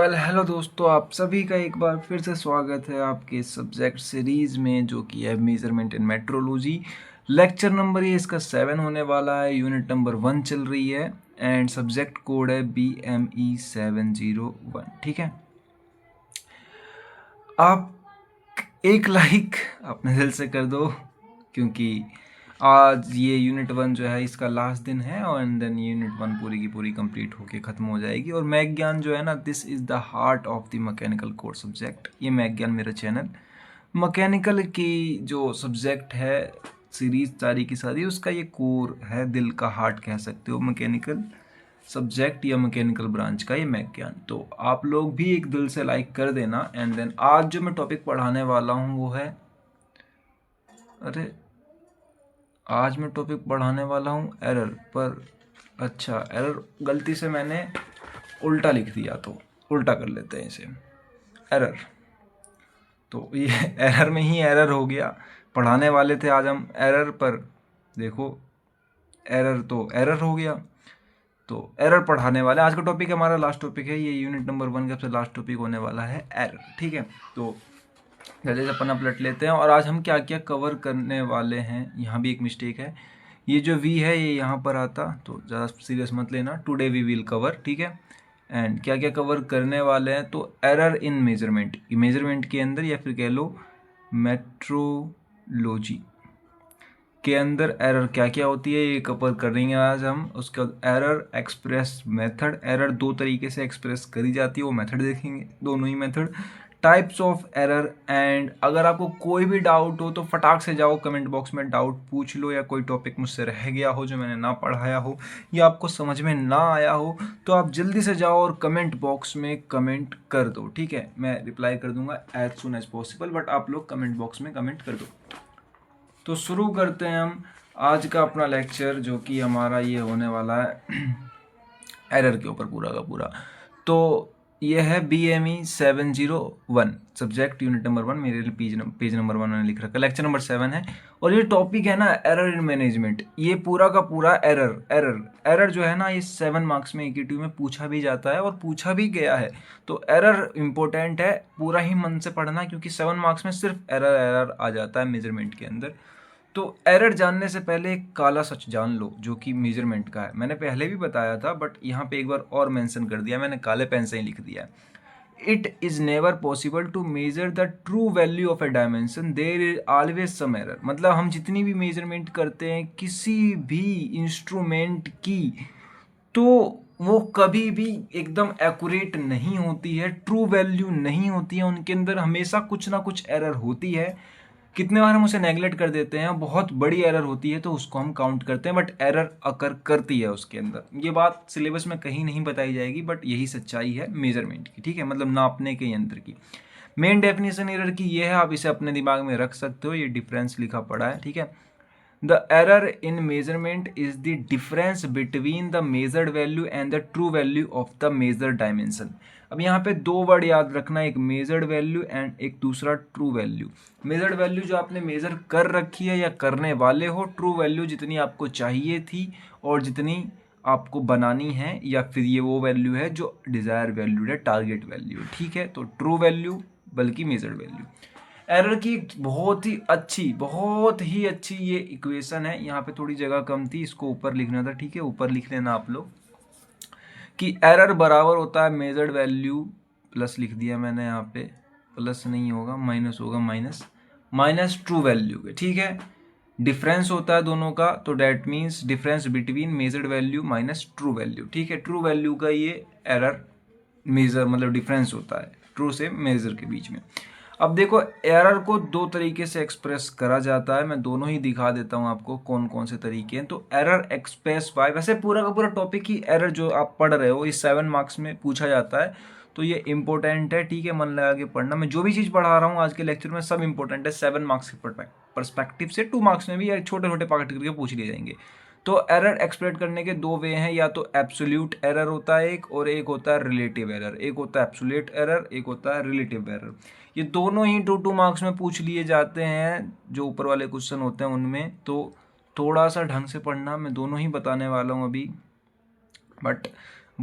Hello दोस्तों, आप सभी का एक बार फिर से स्वागत है आपके सब्जेक्ट सीरीज़ में, जो कि है मेजरमेंट इन मेट्रोलॉजी। लेक्चर नंबर ये इसका 7 होने वाला है। यूनिट नंबर 1 चल रही है एंड सब्जेक्ट कोड है BME701। ठीक है, आप एक लाइक अपने दिल से कर दो, क्योंकि आज ये यूनिट 1 जो है इसका लास्ट दिन है और एंड देन यूनिट 1 पूरी की पूरी कंप्लीट होके ख़त्म हो जाएगी। और मैथ ज्ञान जो है ना, this is the heart of the mechanical core subject. ये मैथ ज्ञान मेरा चैनल मैकेनिकल की जो सब्जेक्ट है सीरीज़ सारी की सारी, उसका ये कोर है, दिल का हार्ट कह सकते हो मैकेनिकल सब्जेक्ट या मैकेनिकल ब्रांच का ये मैथ ज्ञान। तो आप लोग भी एक दिल से लाइक कर देना। एंड देन आज जो मैं टॉपिक पढ़ाने वाला हूँ वो है, आज मैं टॉपिक पढ़ाने वाला हूँ एरर पर। अच्छा, एरर गलती से मैंने उल्टा लिख दिया, तो उल्टा कर लेते हैं इसे, एरर। तो ये एरर में ही एरर हो गया। पढ़ाने वाले थे आज हम एरर पर, देखो एरर तो एरर हो गया। तो एरर पढ़ाने वाले आज का टॉपिक हमारा लास्ट टॉपिक है। ये यूनिट नंबर 1 का सबसे लास्ट टॉपिक होने वाला है एरर। ठीक है, तो जल्दी से अपन पलट लेते हैं। और आज हम क्या क्या कवर करने वाले हैं, यहाँ भी एक मिस्टेक है, ये जो वी है ये यहाँ पर आता, तो ज़्यादा सीरियस मत लेना। टुडे वी विल कवर, ठीक है। एंड क्या क्या कवर करने वाले हैं, तो एरर इन मेजरमेंट, मेजरमेंट के अंदर या फिर कह लो मेट्रोलॉजी के अंदर एरर क्या क्या होती है ये कवर करेंगे आज हम। उसके बाद एरर एक्सप्रेस मेथड, एरर दो तरीके से एक्सप्रेस करी जाती है वो मेथड देखेंगे, दोनों ही method. Types of error. And अगर आपको कोई भी डाउट हो तो फटाक से जाओ कमेंट बॉक्स में डाउट पूछ लो, या कोई टॉपिक मुझसे रह गया हो जो मैंने ना पढ़ाया हो या आपको समझ में ना आया हो, तो आप जल्दी से जाओ और कमेंट बॉक्स में कमेंट कर दो। ठीक है, मैं रिप्लाई कर दूंगा as soon as possible, but आप लोग कमेंट बॉक्स में कमेंट कर दो। तो शुरू करते हैं हम आज का अपना लेक्चर, जो कि हमारा ये होने वाला है एरर के ऊपर पूरा का पूरा। तो ये है BME701 सब्जेक्ट यूनिट नंबर 1, मेरे लिए पेज नंबर 1 मैंने लिख रखा है, लेक्चर नंबर 7 है। और ये टॉपिक है ना एरर इन मैनेजमेंट। ये पूरा का पूरा एरर एरर एरर जो है ना, ये 7 मार्क्स में EQ में पूछा भी जाता है और पूछा भी गया है। तो एरर इंपॉर्टेंट है, पूरा ही मन से पढ़ना, क्योंकि 7 मार्क्स में सिर्फ एरर एरर आ जाता है मेजरमेंट के अंदर। तो एरर जानने से पहले एक काला सच जान लो, जो कि मेजरमेंट का है। मैंने पहले भी बताया था, बट यहाँ पे एक बार और मेंशन कर दिया, मैंने काले पेन से ही लिख दिया। It is never possible to measure the true value of a dimension, there is always some error. मतलब हम जितनी भी मेजरमेंट करते हैं किसी भी इंस्ट्रूमेंट की, तो वो कभी भी एकदम एक्यूरेट नहीं होती है, ट्रू वैल्यू नहीं होती है, उनके अंदर हमेशा कुछ ना कुछ एरर होती है। कितने बार हम उसे नेगलेक्ट कर देते हैं, बहुत बड़ी एरर होती है तो उसको हम काउंट करते हैं, बट एरर अकर करती है उसके अंदर। ये बात सिलेबस में कहीं नहीं बताई जाएगी, बट यही सच्चाई है मेजरमेंट की। ठीक है, मतलब नापने के यंत्र की। मेन डेफिनेशन एरर की ये है, आप इसे अपने दिमाग में रख सकते हो, ये डिफरेंस लिखा पड़ा है। ठीक है, the error in measurement is the difference between the measured value and the true value of the measured dimension. अब यहाँ पे दो वर्ड याद रखना, एक मेजर्ड वैल्यू एंड एक दूसरा ट्रू वैल्यू। मेजर्ड वैल्यू जो आपने मेजर कर रखी है या करने वाले हो, ट्रू वैल्यू जितनी आपको चाहिए थी और जितनी आपको बनानी है, या फिर ये वो वैल्यू है जो डिजायर वैल्यू है, टारगेट वैल्यू। ठीक है, तो ट्रू वैल्यू बल्कि मेजर्ड वैल्यू। एरर की बहुत ही अच्छी ये इक्वेशन है। यहाँ पे थोड़ी जगह कम थी, इसको ऊपर लिखना था। ठीक है, ऊपर लिख लेना आप लोग कि एरर बराबर होता है मेजर्ड वैल्यू प्लस, लिख दिया मैंने यहाँ पे, प्लस नहीं होगा माइनस होगा, माइनस माइनस ट्रू वैल्यू के। ठीक है, डिफरेंस होता है दोनों का, तो that means difference between measured value minus true value. ठीक है, ट्रू वैल्यू का ये एरर मेजर मतलब डिफरेंस होता है ट्रू से मेजर के बीच में। अब देखो, एरर को दो तरीके से एक्सप्रेस करा जाता है, मैं दोनों ही दिखा देता हूं आपको कौन कौन से तरीके हैं। तो एरर एक्सप्रेस बाय, वैसे पूरा का पूरा टॉपिक ही एरर जो आप पढ़ रहे हो, इस 7 मार्क्स में पूछा जाता है, तो ये इंपॉर्टेंट है। ठीक है, मन लगा के पढ़ना। मैं जो भी चीज़ पढ़ा रहा हूँ आज के लेक्चर में सब इंपॉर्टेंट है, 7 मार्क्स के परस्पेक्टिव से। 2 मार्क्स में भी छोटे छोटे पार्ट करके पूछ लिए जाएंगे। तो एरर एक्सप्रेस करने के दो वे हैं, या तो एब्सोल्यूट एरर होता है एक, और एक होता है रिलेटिव एरर। एक होता है एब्सोल्यूट एरर, एक होता है रिलेटिव एरर। ये दोनों ही 2 मार्क्स में पूछ लिए जाते हैं, जो ऊपर वाले क्वेश्चन होते हैं उनमें। तो थोड़ा सा ढंग से पढ़ना, मैं दोनों ही बताने वाला हूँ अभी, बट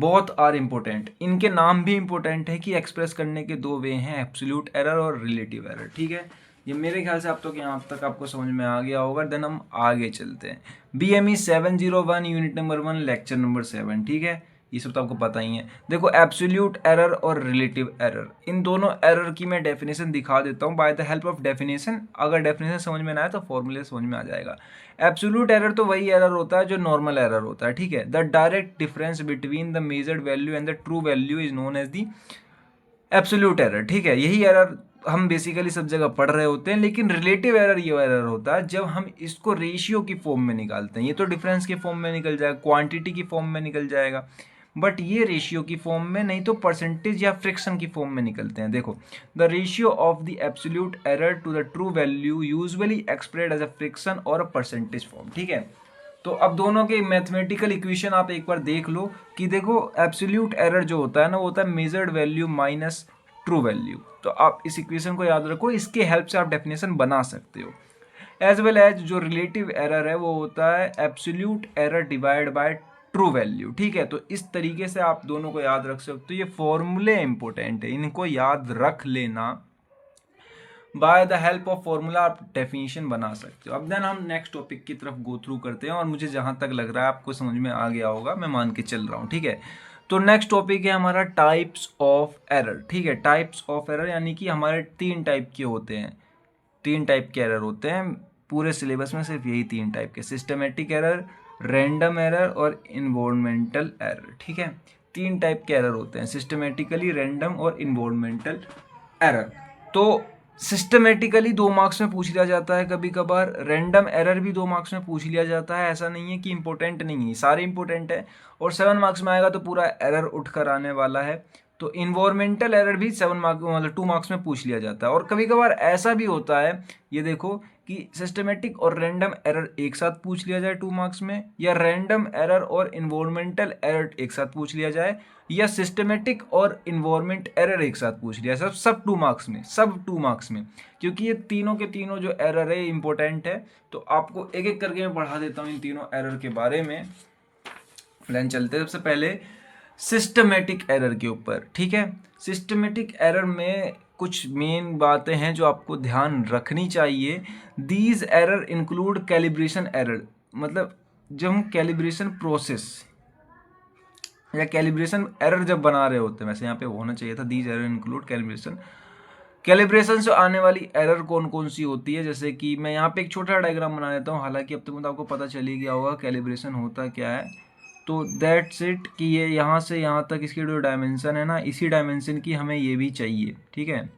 बोथ आर इम्पोर्टेंट। इनके नाम भी इम्पोर्टेंट है कि एक्सप्रेस करने के दो वे हैं, एब्सोल्यूट एरर और रिलेटिव एरर। ठीक है, ये मेरे ख्याल से अब तक यहाँ तक आपको समझ में आ गया होगा। देन हम आगे चलते हैं। BME 701 unit number 1 lecture number 7। ठीक है, ये सब तो आपको पता ही है। देखो, एब्सोल्यूट एरर और रिलेटिव एरर, इन दोनों एरर की मैं डेफिनेशन दिखा देता हूँ by the help of definition. अगर डेफिनेशन समझ में ना आए तो फॉर्मूले समझ में आ जाएगा। एब्सोल्यूट एरर तो वही एरर होता है जो नॉर्मल एरर होता है। ठीक है, the direct difference between the measured value and the true value is known as the absolute error. ठीक है, यही एरर हम बेसिकली सब जगह पढ़ रहे होते हैं। लेकिन रिलेटिव एरर ये एरर होता है जब हम इसको रेशियो की फॉर्म में निकालते हैं। ये तो डिफरेंस की फॉर्म में निकल जाएगा, क्वांटिटी की फॉर्म में निकल जाएगा, बट ये रेशियो की फॉर्म में नहीं तो परसेंटेज या फ्रिक्शन की फॉर्म में निकलते हैं। देखो, the ratio of the absolute error to the true value usually expressed as a friction और अ परसेंटेज फॉर्म। ठीक है, तो अब दोनों के मैथमेटिकल इक्वेशन आप एक बार देख लो कि देखो, एब्सोल्यूट एरर जो होता है ना, वो होता है measured value minus true value. तो आप इस इक्वेशन को याद रखो, इसके हेल्प से आप डेफिनेशन बना सकते हो। एज वेल एज जो रिलेटिव एरर है वो होता है absolute error divide by true value. ठीक है, तो इस तरीके से आप दोनों को याद रख सकते हो। ये फॉर्मूले इंपॉर्टेंट है, इनको याद रख लेना। By the help of formula आप डेफिनेशन बना सकते हो। अब देन हम नेक्स्ट टॉपिक की तरफ गो थ्रू करते हैं, और मुझे जहां तक लग रहा है आपको समझ में आ गया होगा, मैं मान के चल रहा हूँ। ठीक है, तो नेक्स्ट टॉपिक है हमारा टाइप्स ऑफ एरर। ठीक है, टाइप्स ऑफ एरर यानी कि हमारे 3 टाइप के होते हैं, 3 टाइप के एरर होते हैं पूरे सिलेबस में, सिर्फ यही 3 टाइप के, सिस्टमेटिक एरर, रैंडम एरर और इन्वायरमेंटल एरर। ठीक है, 3 टाइप के एरर होते हैं, सिस्टमेटिकली, रैंडम और इन्वायरमेंटल एरर। तो सिस्टमेटिकली 2 मार्क्स में पूछ लिया जाता है कभी कभार, रैंडम एरर भी 2 मार्क्स में पूछ लिया जाता है। ऐसा नहीं है कि इंपॉर्टेंट नहीं है, सारे इंपॉर्टेंट है, और 7 मार्क्स में आएगा तो पूरा एरर उठ कर आने वाला है। तो इन्वायरमेंटल एरर भी 7 मार्क्स मतलब 2 मार्क्स में पूछ लिया जाता है। और कभी कभार ऐसा भी होता है, ये देखो, कि सिस्टमेटिक और रैंडम एरर एक साथ पूछ लिया जाए 2 मार्क्स में, या रैंडम एरर और इन्वायरमेंटल एरर एक साथ पूछ लिया जाए, या सिस्टमेटिक और इन्वायरमेंट एरर एक साथ पूछ लिया, सब 2 मार्क्स में, सब 2 मार्क्स में, क्योंकि ये तीनों के तीनों जो एरर है इंपॉर्टेंट है। तो आपको एक एक करके मैं पढ़ा देता हूँ इन तीनों एरर के बारे में। प्लान चलते हैं सबसे पहले सिस्टमेटिक एरर के ऊपर। ठीक है, सिस्टमेटिक एरर में कुछ मेन बातें हैं जो आपको ध्यान रखनी चाहिए। These error include calibration error, मतलब जब हम कैलिब्रेशन प्रोसेस या कैलिब्रेशन एरर जब बना रहे होते हैं, वैसे यहाँ पे होना चाहिए था दीज एरर इंक्लूड कैलिब्रेशन से आने वाली एरर कौन कौन सी होती है। जैसे कि मैं यहाँ पे एक छोटा डायग्राम बना देता हूँ, हालांकि अब तक आपको पता चल ही गया होगा कैलिब्रेशन होता क्या है। तो दैट्स इट, कि ये यहाँ से यहाँ तक इसकी जो डायमेंशन है ना, इसी डायमेंशन की हमें ये भी चाहिए। ठीक है,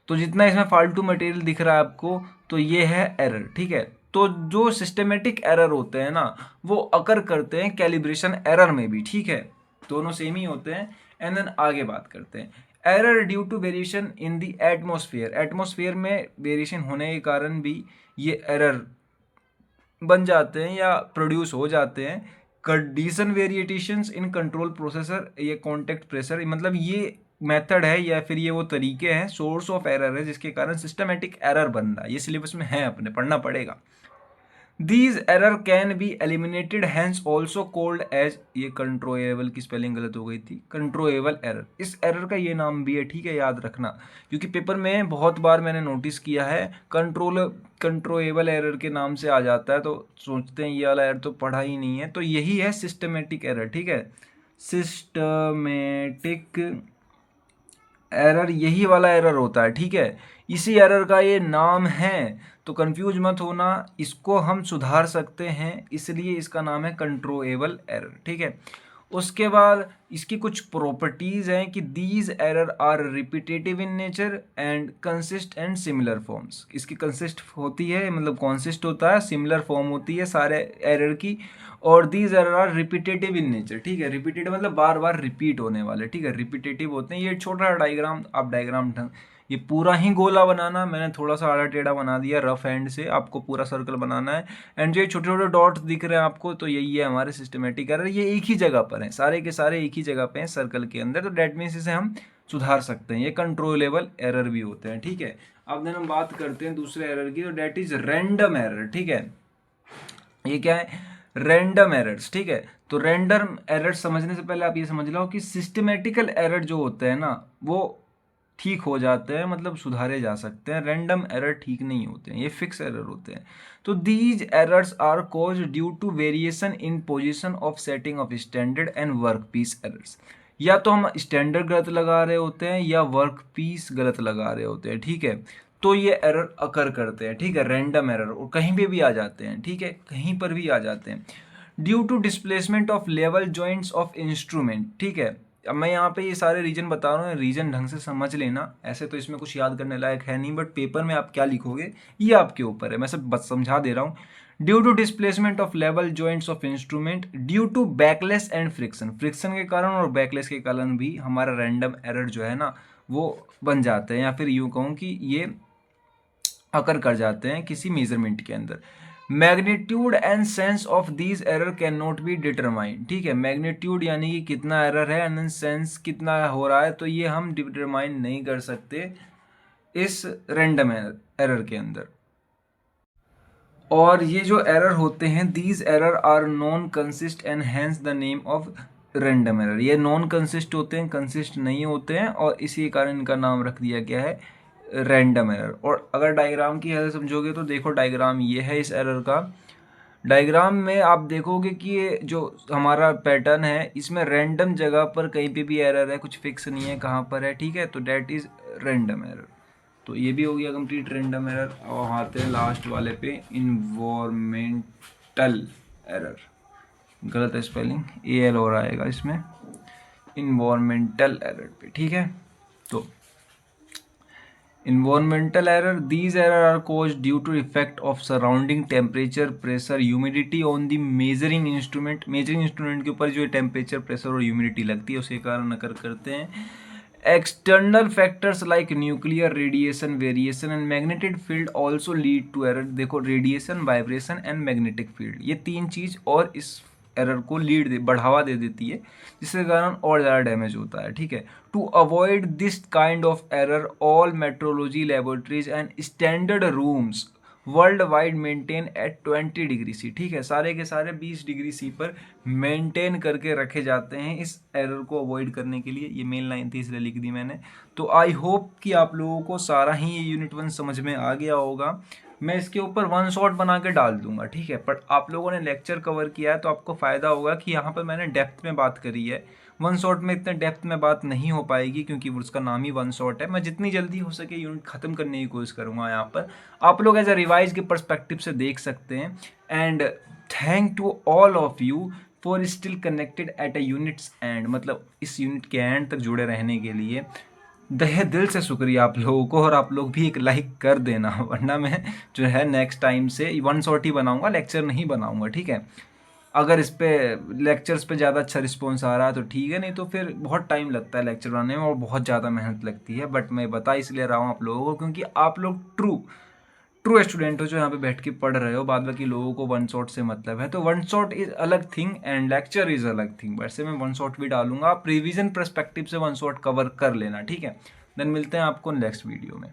तो जितना इसमें फालतू मटेरियल दिख रहा है आपको, तो ये है एरर। ठीक है, तो जो सिस्टमेटिक एरर होते हैं ना, वो अकर करते हैं कैलिब्रेशन एरर में भी। ठीक है, दोनों सेम ही होते हैं। एंड देन आगे बात करते हैं error due to variation in the atmosphere. Atmosphere में वेरिएशन होने के कारण भी ये एरर बन जाते हैं या प्रोड्यूस हो जाते हैं। Condition variations in control processor, ये कॉन्टेक्ट प्रेशर, मतलब ये मेथड है या फिर ये वो तरीके हैं, सोर्स ऑफ एरर है जिसके कारण सिस्टमेटिक एरर बन रहा है। ये सिलेबस में है, अपने पढ़ना पड़ेगा। These error can be eliminated hence also called as, ये कंट्रोलेबल की स्पेलिंग गलत हो गई थी, कंट्रोलेबल एरर, इस एरर का ये नाम भी है। ठीक है, याद रखना, क्योंकि पेपर में बहुत बार मैंने नोटिस किया है कंट्रोलेबल एरर के नाम से आ जाता है, तो सोचते हैं ये वाला एरर तो पढ़ा ही नहीं है। तो यही है सिस्टमेटिक एरर। ठीक है, सिस्टमेटिक एरर यही वाला एरर होता है। ठीक है, इसी एरर का ये नाम है, तो कंफ्यूज मत होना, इसको हम सुधार सकते हैं, इसलिए इसका नाम है कंट्रोलेबल एरर। ठीक है, उसके बाद इसकी कुछ प्रॉपर्टीज हैं कि these error are repetitive in nature and consist and similar forms. इसकी कंसिस्ट होती है, मतलब कॉन्सिस्ट होता है, सिमिलर फॉर्म होती है सारे एरर की, और these error are repetitive in nature. ठीक है, रिपीटेटिव मतलब बार बार रिपीट होने वाले। ठीक है, रिपीटेटिव होते हैं। ये छोटा डायग्राम, आप डायग्राम ये पूरा ही गोला बनाना, मैंने थोड़ा सा आड़ा टेढ़ा बना दिया रफ हैंड से, आपको पूरा सर्कल बनाना है। एंड जो छोटे छोटे डॉट्स दिख रहे हैं आपको, तो यही है हमारे सिस्टमेटिक एरर। ये एक ही जगह पर है, सारे के सारे एक ही जगह पे हैं सर्कल के अंदर, तो डेट मीन्स इसे हम सुधार सकते हैं। ये कंट्रोलेबल एरर भी होते हैं। ठीक है, अब देन हम बात करते हैं दूसरे एरर की, तो डेट इज रैंडम एरर। ठीक है, ये क्या है, रैंडम एरर्स, ठीक है। तो रैंडम एरर्स समझने से पहले आप ये समझ लो कि सिस्टमेटिकल एरर जो होते हैं ना वो ठीक हो जाते हैं, मतलब सुधारे जा सकते हैं। रैंडम एरर ठीक नहीं होते हैं, ये फिक्स एरर होते हैं। तो these errors are cause due to variation in position of setting of standard and work piece errors. या तो हम स्टैंडर्ड गलत लगा रहे होते हैं या वर्क पीस गलत लगा रहे होते हैं, ठीक है। तो ये एरर अकर करते हैं, ठीक है, रैंडम एरर, और कहीं पे भी आ जाते हैं, ठीक है, कहीं पर भी आ जाते हैं। Due to displacement of level joints of instrument, ठीक है। अब मैं यहाँ पे ये सारे रीजन बता रहा हूँ, रीजन ढंग से समझ लेना। ऐसे तो इसमें कुछ याद करने लायक है नहीं, बट पेपर में आप क्या लिखोगे ये आपके ऊपर है, मैं सब बस समझा दे रहा हूँ। Due to displacement of level joints of instrument, due to backlash and friction, friction के कारण और बैकलेस के कारण भी हमारा रैंडम एरर जो है ना वो बन जाते हैं, या फिर यूँ कहूँ कि ये अकर कर जाते हैं किसी मेजरमेंट के अंदर। Magnitude and sense of these error can not be determined, ठीक है। मैग्नीट्यूड यानी कि कितना एरर है एंड सेंस कितना हो रहा है, तो ये हम डिटरमाइन नहीं कर सकते इस रैंडम एरर के अंदर। और ये जो एरर होते हैं, these error are non consist and hence the name of random error. ये नॉन कंसिस्ट होते हैं, कंसिस्ट नहीं होते हैं, और इसी कारण इनका नाम रख दिया गया है रैंडम एरर। और अगर डायग्राम की हेल्प समझोगे तो देखो, डायग्राम ये है इस एरर का। डायग्राम में आप देखोगे कि ये जो हमारा पैटर्न है इसमें रैंडम जगह पर कहीं पे भी एरर है, कुछ फिक्स नहीं है कहाँ पर है, ठीक है। तो डेट इज रैंडम एरर। तो ये भी हो गया कंप्लीट रैंडम एरर। और आते हैं लास्ट वाले पे, इन्वायरमेंटल एरर। गलत है स्पेलिंग, AL और आएगा इसमें, इन्वायरमेंटल एरर पे, ठीक है। तो environmental error, these error are caused due to effect of surrounding temperature, pressure, humidity on the measuring instrument। measuring instrument के ऊपर जो temperature, pressure और humidity लगती है उसके कारण अकर करते हैं। external factors like nuclear radiation, variation and magnetic field also lead to error। देखो radiation, vibration and magnetic field, ये तीन चीज और इस एरर को बढ़ावा दे देती है, जिसके कारण और ज़्यादा डैमेज होता है, ठीक है। To avoid this kind of error, all metrology laboratories and standard rooms world wide maintain at 20 degree C, ठीक है। सारे के सारे 20 डिग्री सी पर मेंटेन करके रखे जाते हैं इस एरर को अवॉइड करने के लिए। ये मेन लाइन थी इसलिए लिख दी मैंने। तो आई होप कि आप लोगों को सारा ही ये यूनिट 1 समझ में आ गया होगा। मैं इसके ऊपर वन शॉट बना के डाल दूंगा, ठीक है। पर आप लोगों ने लेक्चर कवर किया है तो आपको फ़ायदा होगा कि यहाँ पर मैंने डेप्थ में बात करी है। वन शॉट में इतने डेप्थ में बात नहीं हो पाएगी क्योंकि उसका नाम ही वन शॉट है। मैं जितनी जल्दी हो सके यूनिट ख़त्म करने की कोशिश करूँगा। यहाँ पर आप लोग एज अ रिवाइज के परस्पेक्टिव से देख सकते हैं। And thank to all of you for still connected at a units and, मतलब इस यूनिट के एंड तक जुड़े रहने के लिए दहे दिल से शुक्रिया आप लोगों को। और आप लोग भी एक लाइक कर देना, वरना मैं जो है नेक्स्ट टाइम से वन शॉट ही बनाऊंगा, लेक्चर नहीं बनाऊंगा, ठीक है। अगर इस पे लेक्चर्स पे ज़्यादा अच्छा रिस्पॉन्स आ रहा है तो ठीक है, नहीं तो फिर बहुत टाइम लगता है लेक्चर बनाने में और बहुत ज़्यादा मेहनत लगती है। बट मैं बता इसलिए रहा हूँ आप लोगों को क्योंकि आप लोग ट्रू स्टूडेंट हो जो यहाँ पे बैठ के पढ़ रहे हो। बाद बाकी लोगों को वन शॉट से मतलब है, तो वन शॉट इज अलग थिंग एंड लेक्चर इज अलग थिंग। वैसे मैं वन शॉट भी डालूंगा, आप रिवीजन परस्पेक्टिव से वन शॉट कवर कर लेना, ठीक है। देन मिलते हैं आपको नेक्स्ट वीडियो में।